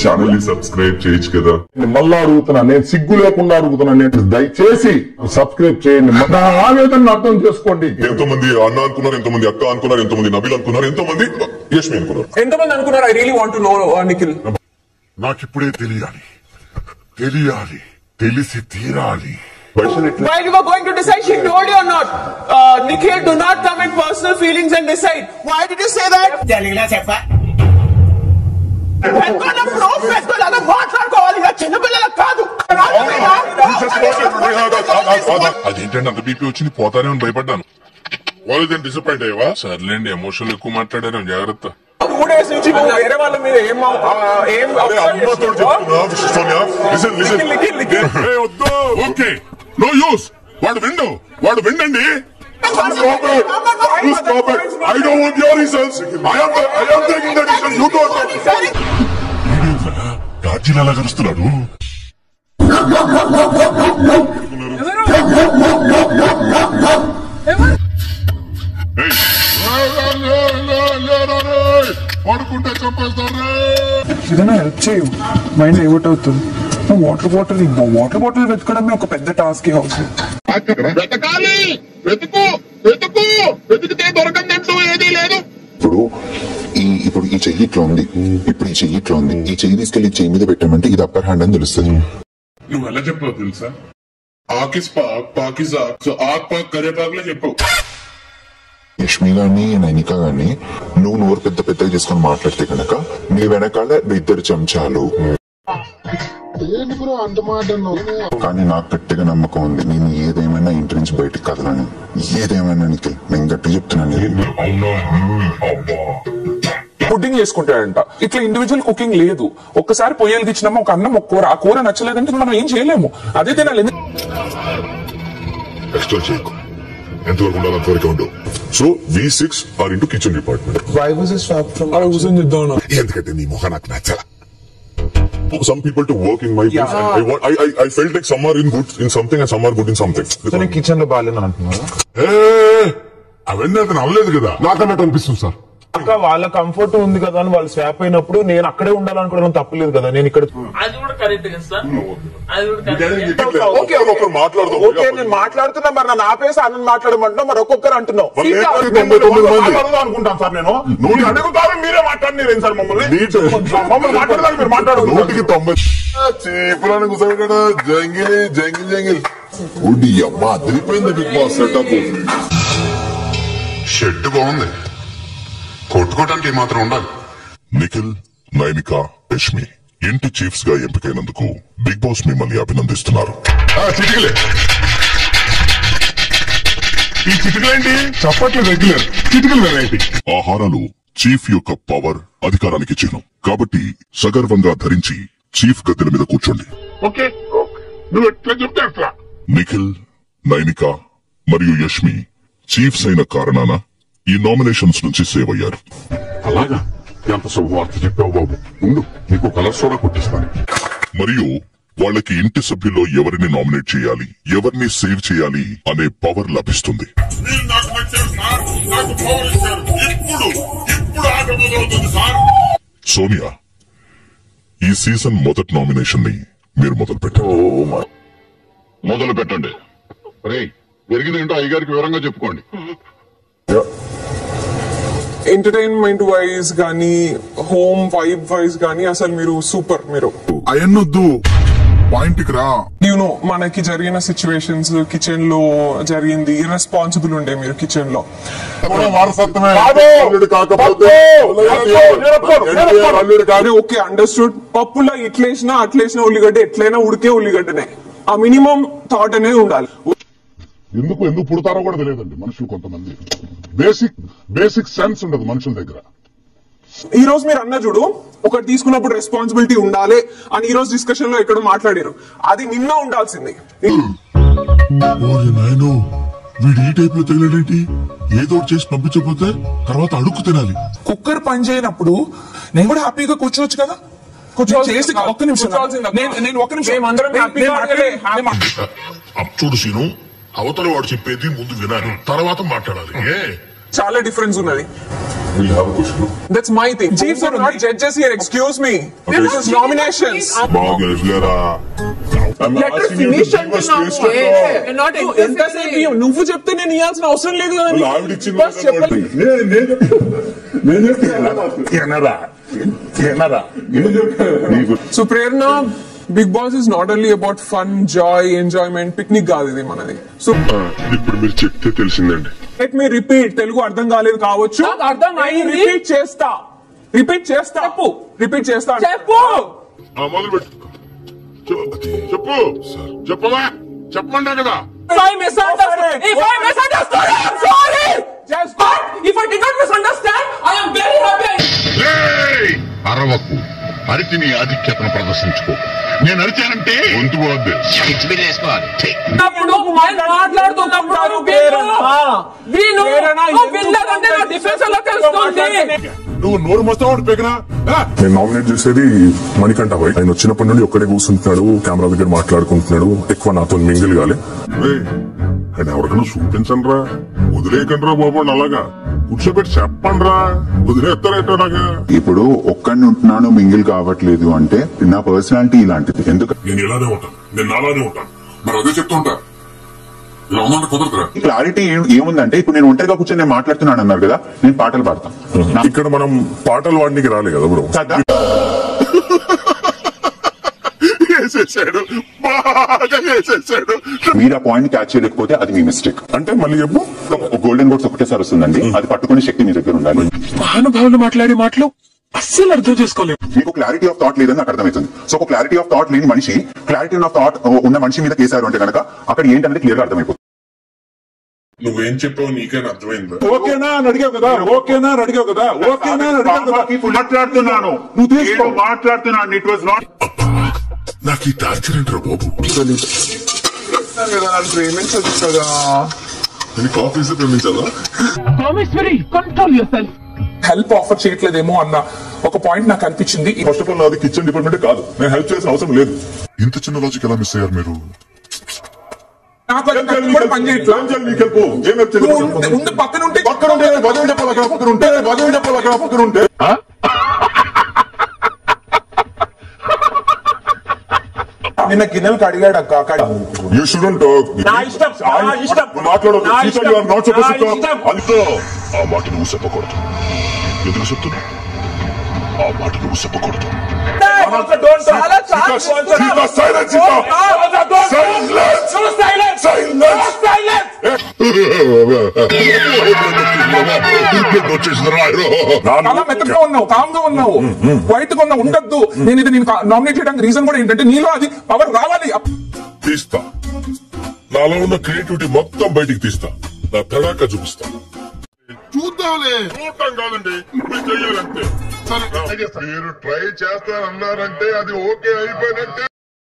Channel ని subscribe చేయొచ్చు కదా. మళ్ళా అడుగుతున్నా, నేను సిగ్గు లేకుండా అడుగుతున్నా, నేను దయచేసి సబ్స్క్రైబ్ చేయండి. నా ఆవేదన అర్థం చేసుకోండి. ఎంతో మంది అన్న అనుకున్నారు, ఎంతో మంది అక్క అనుకున్నారు, ఎంతో మంది నబీల్ అనుకున్నారు, ఎంతో మంది యష్మి అనుకున్నారు, ఎంతో మంది అనుకున్నారు. I really want to know Nikhil. నాకు ఇప్పుడే తెలియాలి, తెలిసి తీరాలి. While you were going to decide, she told you or not, Nikhil, do not come in personal feelings and decide. Why did you say that? అదేంటంటే అంత బీపీ వచ్చింది, పోతానే అని భయపడ్డాను. వాళ్ళు డిసప్పాయింట్ అయ్యావా? సర్లేండి, ఎమోషనల్ ఎక్కువ మాట్లాడాను, జాగ్రత్త. 2 days నుంచి వేరే వాళ్ళ మీద ఓకే, నో యూస్. వాడు విండండి. I don't want your reasons. I am taking the decision. You don't. రాజ్యం ఎలా కలుస్తున్నాడు? పడుకుంటే చంపేస్తారు. ఏదైనా హెల్ప్ చేయు, మైండ్ డైవర్ట్ అవుతుంది. వాటర్ బాటిల్ వెతకడమే ఒక పెద్ద టాస్క్ హౌస్. వెతకాలి, వెతికితే దొరకందంటూ ఏదీ లేదు. ఇప్పుడు ఈ చెయ్యి ఇట్లా ఉంది, ఈ చెయ్యి తీసుకెళ్లి చెయ్యి మీద పెట్టామంటే ఇది అప్పర్ హ్యాండ్ అని తెలుస్తుంది. నువ్వు ఎలా చెప్పావు తెలుసా? ఆకిస్ పాక్, పాకిజా, సో ఆక్ పాక్ కరేపాకులో చెప్పావు. యష్మి గాని నైనిక గాని నువ్వు నోరు పెద్దగా చేసుకొని మాట్లాడితే కనుక నీ వెనకాల 2 చెంచాలు. కానీ నాకు గట్టిగా నమ్మకం ఉంది, నేను ఏదేమైనా ఇంటి నుంచి బయటకు కదలను. ఏదేమైనా నిఖిల్, నేను గట్టి చెప్తున్నాను. పుడ్డింగ్ చేసుకుంటాడంట. ఇట్లా ఇండివిజువల్ కుకింగ్ లేదు. ఒక్కసారి పొయ్యలు తెచ్చినామా, ఒక అన్నం ఒక కూర, ఆ కూర నచ్చలేదంటే మనం ఏం చేయలేము. అదే తినాలి. ఎక్స్ట్రా చేయకు, ఎంతవరకు ఉండాలి అంతవరకు ఉండు. So V6 are into kitchen department. Why was it stopped from? ఎందుకంటే నీ మొహం నాకు నచ్చలా. Some people to work in my place. I felt like some are in something and some are good in something. Kitchen లో బాగాలేదని అంటున్నారా? అవన్నీ అతను అవ్వలేదు కదా, నాకన్నట్టు అనిపిస్తుంది సార్. వాళ్ళ కంఫర్ట్ ఉంది కదా అని వాళ్ళు స్వాప్ అయినప్పుడు నేను అక్కడే ఉండాలనుకోవడం తప్పలేదు కదా. నేను ఇక్కడ నేను మాట్లాడుతున్నా, మరి నన్ను ఆపేసి అన్న మాట్లాడమంటున్నా, మరి ఒక్కొక్కరు అంటున్నావు అనుకుంటాను సార్. నేను నువ్వు అడుగుతారు, మీరే మాట్లాడినారు సార్. మమ్మల్ని మాట్లాడదాన్ని మీరు మాట్లాడు. 190 చీపులను కూర్చోబెట్టాడు. జంగిల్ అమ్మా అదిరిపోయింది బిగ్ బాస్ సెటప్. షెడ్ బాగుంది, కొట్టుకోవడానికి మాత్రం ఉండాలి. నిఖిల్, నైనిక, యష్మి ఇంటి చీఫ్స్ గా ఎంపికైనందుకు బిగ్ బాస్ మిమ్మల్ని అభినందిస్తున్నారు. ఈ చిటికలేంటి? చప్పట్లు రెగ్యులర్, చిటికలు వెరైటీ. ఆహారాలు చీఫ్ యొక్క పవర్, అధికారానికి చిహ్నం కాబట్టి సగర్వంగా ధరించి చీఫ్ గద్దెల మీద కూర్చోండి. ఓకే, నువ్వు ఎట్లా చెప్తే అట్లా. నిఖిల్, నైనిక మరియు యష్మి చీఫ్స్ అయిన కారణాన ఈ నామినేషన్స్ నుంచి సేవ్ అయ్యారు. అలాగా? ఎంత శుభవార్త చెప్పావు బాబు. ఉండు, నీకు కలర్ సోడా కొట్టిస్తాను. మరియు వాళ్ళకి ఇంటి సభ్యుల్లో ఎవరిని నామినేట్ చేయాలి, ఎవరిని సేవ్ చేయాలి అనే పవర్ లభిస్తుంది. సోనియా, ఈ సీజన్ మొదటి నామినేషన్ ని మీరు మొదలు పెట్టండి. జరిగింది ఏంటో అయ్యగారికి వివరంగా చెప్పుకోండి. ఎంటర్టైన్మెంట్ వైజ్ గానీ, హోమ్ వైబ్ వైజ్ గానీ అసలు మీరు సూపర్. మీరు అయన్నొద్దు, పాయింట్ కి రా. మనకి జరిగిన సిచ్యువేషన్స్, కిచెన్ లో జరిగింది, ఇర్రెస్పాన్సిబుల్ ఉండే మీరు కిచెన్ లో. Okay, understood. పప్పులా ఇట్లేసినా అట్లేసినా ఉల్లిగడ్డ ఎట్లయినా ఉడికే ఉల్లిగడ్డనే. ఆ మినిమం థాట్ అనేది ఉండాలి. ఎందుకు పుడతారో కూడా తెలియదండి మనుషులు. కొంతమంది బేసిక్ సెన్స్ ఉండదు మనుషుల దగ్గర. ఈ రోజు మీరు అన్న చూడు, ఒకటి తీసుకున్నప్పుడు రెస్పాన్సిబిలిటీ ఉండాలి అని ఈ రోజు డిస్కషన్ లో ఎక్కడ మాట్లాడారు. అది నిన్న ఉండాల్సింది. వీడు ఈ టైప్ లో తగిలేంటి? ఏదో చేసి పంపించకపోతే తర్వాత అడుక్కు తినాలి. కుక్కర్ పని చేయనప్పుడు నేను కూడా హ్యాపీగా కూర్చోవచ్చు కదా. ఒక్క నిమిషం చూడు సీను, అవతల వాడు చెప్పేది ముందు వినాలి, తర్వాత మాట్లాడాలి. చాలా డిఫరెన్స్ ఉన్నది. We'll have a question. That's my thing. Chiefs are not judges here. Excuse me. This is nominations. బాగా లేరా Let us finish and not ఎంతసేపు నువ్వు చెప్తే నేను ఇవ్వాల్సిన అవసరం లేదు కదా. ఆవిడ ఇచ్చింది బస్ చెప్పాలి. So Prerna, Big Boss is not only about fun, joy, enjoyment, picnic కాదు ఇది మనది. So ఇప్పుడు మీరు చెప్తే తెలిసిందండి. let me repeat. తెలుగు అర్థం కాలేదు కావచ్చు. నాకు అర్థం అయింది. రిపీట్ చేస్తా. రిపీట్ చేస్తా. చెప్పు. మొదలు పెట్టు. చెప్పు చెప్పవా చెప్పమంటా కదా. If I misunderstood, I'm sorry. Just if I did not misunderstand, I am very happy. అరవకు అరితిని ఆధిక్యతను ప్రదర్శించుకో. నేను అరిచానంటే గొంతు పోద్ది. మాట్లాడుతున్నప్పుడు డిఫెన్స్ లో తెలుస్తుంది. నువ్వు నోరు మొత్తం పెగినా. నేను నామినేట్ చేసేది మణికంఠ భాయ్. ఆయన వచ్చినప్పటి నుండి ఒక్కడే కూర్చుంటున్నాడు, కెమెరా దగ్గర మాట్లాడుకుంటున్నాడు, ఎక్కువ నాతో మింగిల్ కాలే. ఆయన ఎవరికైనా చూపించండి రా, వదిలేయకండి రా బాబు. అలాగా కూర్చోబెట్టి చెప్పండి రా, వదిలేస్తారేటలాగా. ఇప్పుడు ఒక్కడిని ఉంటున్నాను మింగిల్ కావట్లేదు అంటే నా పర్సనాలిటీ ఇలాంటిది. ఎందుకంటే నేను ఇలానే ఉంటాను, నేను అలానే ఉంటాను. మరి అదే చెప్తూ ఉంటా. కుదరదురా. క్లారిటీ ఏముందంటే ఇప్పుడు నేను ఒంటరిగా కూర్చొని నేను మాట్లాడుతున్నాను అన్నారు కదా, నేను పాటలు పాడతాను. ఇక్కడ మనం పాటలు వాడడానికి రాలే కదా బ్రో. మీరు ఆ పాయింట్ క్యాచ్ చేయలేకపోతే అది మీ మిస్టేక్. అంటే మళ్ళీ చెప్పు. గోల్డెన్ బోర్డ్స్ ఒకటేసారి వస్తుందండి, అది పట్టుకునే శక్తి మీ దగ్గర ఉండాలి. మహానుభావులు మాట్లాడే మాటలు అస్సలు అర్థం చేసుకోలేదు. మీకు క్లారిటీ ఆఫ్ థాట్ లేదని నాకు అర్థమవుతుంది. సో ఒక క్లారిటీ ఆఫ్ థాట్ లేని మనిషి క్లారిటీ ఆఫ్ థాట్ ఉన్న మనిషి మీద కేసారు అంటే కనుక అక్కడ ఏంటనేది క్లియర్ గా అర్థమైపోతుంది. నువ్వేం చెప్పావు నీకైనా అర్థమైందా? ఓకేనా అని అడిగావు కదా, ఓకేనా అని అడిగావు కదా, ఓకేనా అని అడిగావు కదా. మాట్లాడుతున్నాను, నువ్వు తీసుకో. మాట్లాడుతున్నాను. It was not. నాకు ఈ టార్చర్ ఏంట్రా బాబు. ప్రేమించచ్చు కదా. నేను కాఫీ ప్రేమించాలా? Control yourself. హెల్ప్ ఆఫర్ చేయట్లేదేమో అన్న ఒక పాయింట్ నాకు అనిపించింది. ఫస్ట్ ఆఫ్ ఆల్ నాది కిచెన్ డిపార్ట్మెంట్ కాదు, నేను హెల్ప్ చేయాల్సిన అవసరం లేదు. ఇంత చిన్న లాజిక్ ఎలా మిస్ అయ్యారు మీరు? నాకు అది కూడా పని చేయట్లా. ముందు పక్కన ఉంటే నిన్న గిన్నెలు కడిగాడు అక్క. You shouldn't talk. నా ఇష్టం. మాట్లాడదు. నా ఇష్టం. You are not supposed to నా talk. ఇష్టం. అందుకో ఆ మాట నువ్వు చెప్పకూడదు. ఎందుకు చెప్తున్నా? ఆ మాట నువ్వు చెప్పకూడదు. చాలా మెత్తగా ఉన్నావు, కామ్గా ఉన్నావు, వైట్ గా ఉన్నావు, ఉండద్దు. నేను ఇది నేను నామినేట్ చేయడానికి రీజన్ కూడా ఏంటంటే నీలో అది పవర్ రావాలి. తీస్తా, నాలో ఉన్న క్రియేటివిటీ మొత్తం బయటికి తీస్తా, నా తడాక చూపిస్తా. చూద్దాంలే, చూడటం కాదండి, మీరు చెయ్యాలంటే. మీరు ట్రై చేస్తారన్నారంటే అది ఓకే అయిపోయినట్టే.